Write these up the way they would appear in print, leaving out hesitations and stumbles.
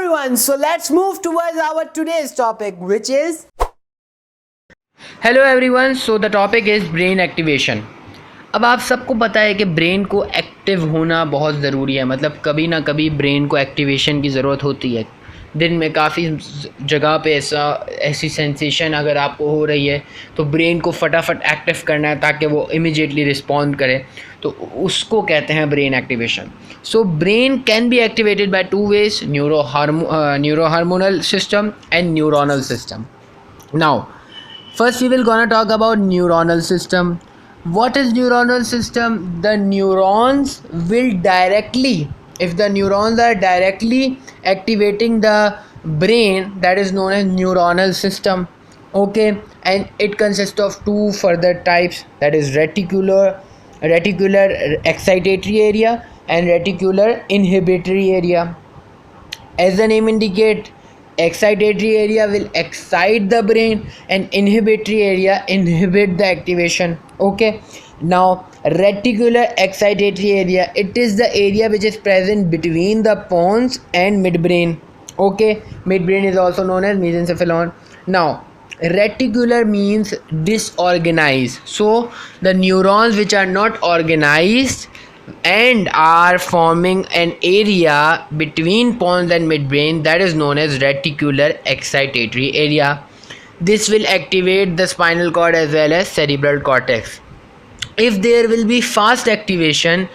everyone, so let's move towards our today's topic, which is hello everyone, so the topic is brain activation. अब आप सबको पता है कि ब्रेन को एक्टिव होना बहुत ज़रूरी है, मतलब कभी ना कभी ब्रेन को एक्टिवेशन की ज़रूरत होती है। दिन में काफ़ी जगह पे ऐसी सेंसेशन अगर आपको हो रही है तो ब्रेन को फटाफट एक्टिव करना है ताकि वो इमीडिएटली रिस्पॉन्ड करे, तो उसको कहते हैं brain activation. So brain can be activated by two ways, neuro hormonal system and neuronal system. Now first we will gonna talk about neuronal system. What is neuronal system? The neurons will directly, if the neurons are directly activating the brain, that is known as neuronal system. Okay, and it consists of two further types, that is reticular excitatory area and reticular inhibitory area. As the name indicates, excitatory area will excite the brain and inhibitory area inhibit the activation. Okay, now reticular excitatory area, it is the area which is present between the pons and midbrain. Okay, midbrain is also known as mesencephalon. Now reticular means disorganized, so the neurons which are not organized and are forming an area between pons and midbrain, that is known as reticular excitatory area. This will activate the spinal cord as well as cerebral cortex. If there will be fast activation,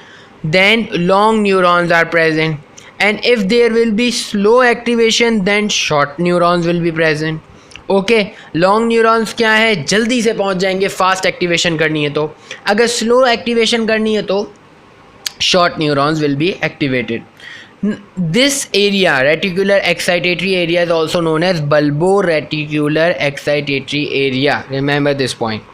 then long neurons are present, and if there will be slow activation, then short neurons will be present. Okay, long neurons क्या है, जल्दी से पहुंच जाएंगे fast activation करनी है तो, अगर स्लो एक्टिवेशन करनी है तो short neurons will be activated. This area, reticular excitatory area, is also known as bulboreticular excitatory area. Remember this point.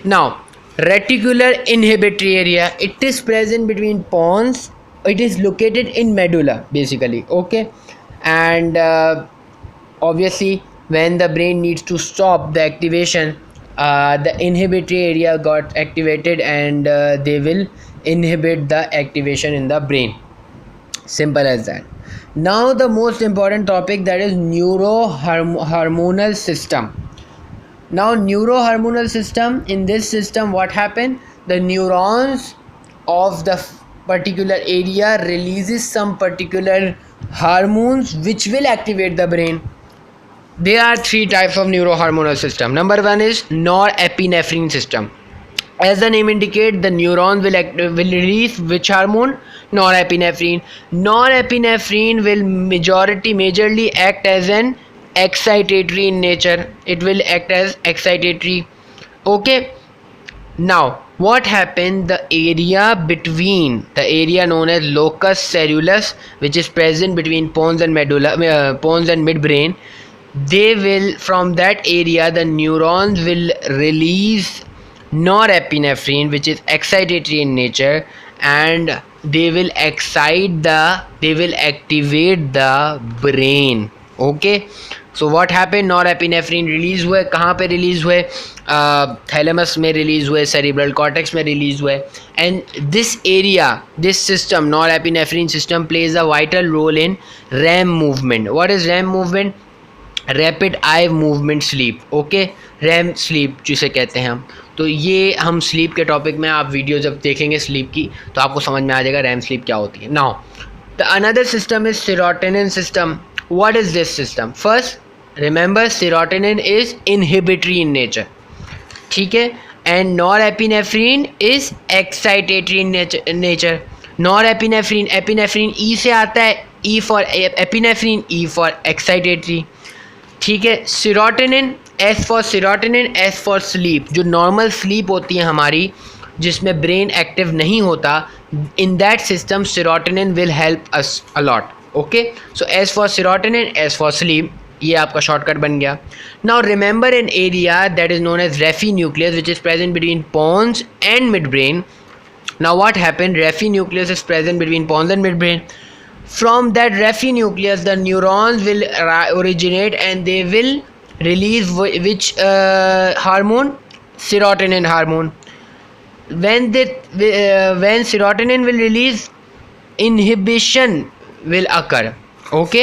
Now reticular inhibitory area, it is present between pons. It is located in medulla basically. Okay, and obviously when the brain needs to stop the activation, the inhibitory area got activated and they will inhibit the activation in the brain. Simple as that. Now the most important topic, that is neurohormonal system. Now neurohormonal system, in this system what happened, the neurons of the particular area releases some particular hormones which will activate the brain. There are three types of neurohormonal system. Number one is norepinephrine system. As the name indicates, the neurons will release which hormone? Norepinephrine. Norepinephrine will majorly act as an excitatory in nature. It will act as excitatory. Okay. Now what happened? The area known as locus ceruleus, which is present between pons and midbrain, they will, from that area, the neurons will release norepinephrine, which is excitatory in nature, and they will activate the brain. Okay, so what happened, norepinephrine release हुए, कहाँ पे release हुए, thalamus में release हुए, cerebral cortex में release हुए, and this system, norepinephrine system, plays a vital role in REM movement. What is REM movement? Rapid eye movement sleep. Okay, REM sleep जिसे कहते हैं हम, तो ये हम स्लीप के टॉपिक में, आप वीडियो जब देखेंगे स्लीप की तो आपको समझ में आ जाएगा रैम स्लीप क्या होती है. Now the another system is serotonin system. What is this system? First remember, serotonin is inhibitory in nature, ठीक है, and norepinephrine is excitatory in nature. Norepinephrine, epinephrine E से आता है, E for epinephrine, E for excitatory, ठीक है. Serotonin, S for serotonin, S for sleep. जो normal sleep होती है हमारी, जिसमें ब्रेन एक्टिव नहीं होता, in that system serotonin will help us a lot. Okay, so S for serotonin, S for sleep, ये आपका शॉर्टकट बन गया. Now remember an area that is known as raphe nucleus, which is present between pons and midbrain. Now what happened? Refi nucleus is present between pons and midbrain. From that Refi nucleus, the neurons will originate and they will release which hormone? Serotonin hormone. When serotonin will release, inhibition will occur. Okay.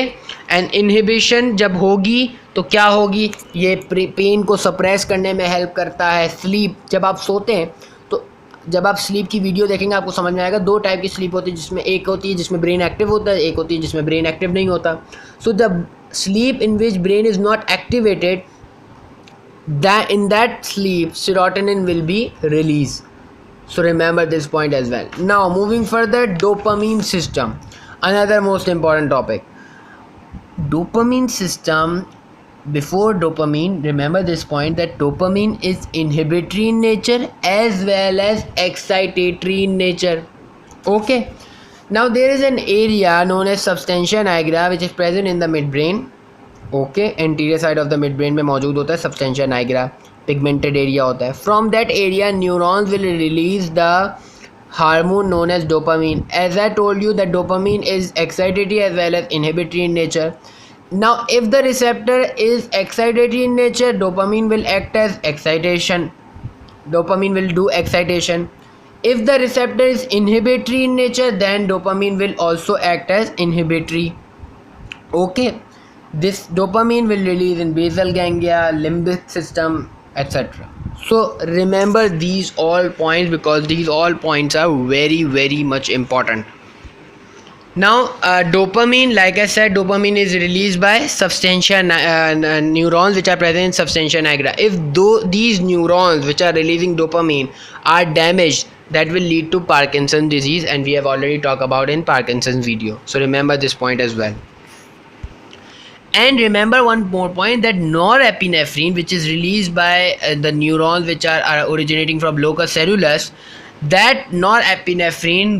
And inhibition जब होगी तो क्या होगी, ये pen को suppress करने में help करता है। स्लीप, जब आप सोते हैं तो जब आप स्लीप की वीडियो देखेंगे आपको समझ में आएगा, दो टाइप की स्लीप होती है, जिसमें एक होती है जिसमें ब्रेन एक्टिव होता है, एक होती है जिसमें ब्रेन एक्टिव नहीं होता। So the sleep in which brain is not activated, that in that sleep serotonin will be released. So remember this point as well. Now moving further, dopamine system, another most important topic. Dopamine system, before dopamine, remember this point that dopamine is inhibitory in nature as well as excitatory in nature. Okay, now there is an area known as substantia nigra which is present in the midbrain. Okay, anterior side of the mid brain में मौजूद होता है substantia Niagara, pigmented area होता है। From that area neurons will release the hormone known as dopamine. As I told you that dopamine is excitatory as well as inhibitory in nature. Now if the receptor is excitatory in nature, dopamine will act as excitation, dopamine will do excitation. If the receptor is inhibitory in nature, then dopamine will also act as inhibitory. Okay, this dopamine will release in basal ganglia, limbic system, etc. So remember these all points because these all points are very much important. Now dopamine, like I said, dopamine is released by substantia neurons which are present in substantia nigra. If these neurons which are releasing dopamine are damaged, that will lead to Parkinson's disease, and we have already talked about in Parkinson's video. So remember this point as well. And remember one more point, that norepinephrine, which is released by the neurons which are originating from locus coeruleus, that norepinephrine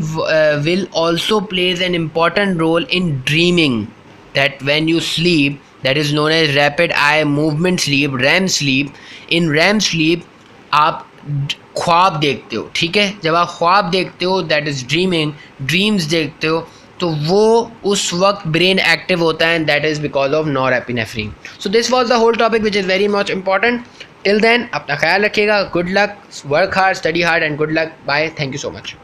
will also plays an important role in dreaming. That when you sleep, that is known as rapid eye movement sleep, REM sleep. In REM sleep आप ख्वाब देखते हो, ठीक है, जब आप ख्वाब देखते हो दैट इज ड्रीमिंग, ड्रीम्स देखते हो, तो वो उस वक्त ब्रेन एक्टिव होता है, and that is because of norepinephrine. So this was the whole topic which is very much important. Till then अपना ख्याल रखिएगा. Good luck, work hard, study hard, and good luck. Bye. Thank you so much.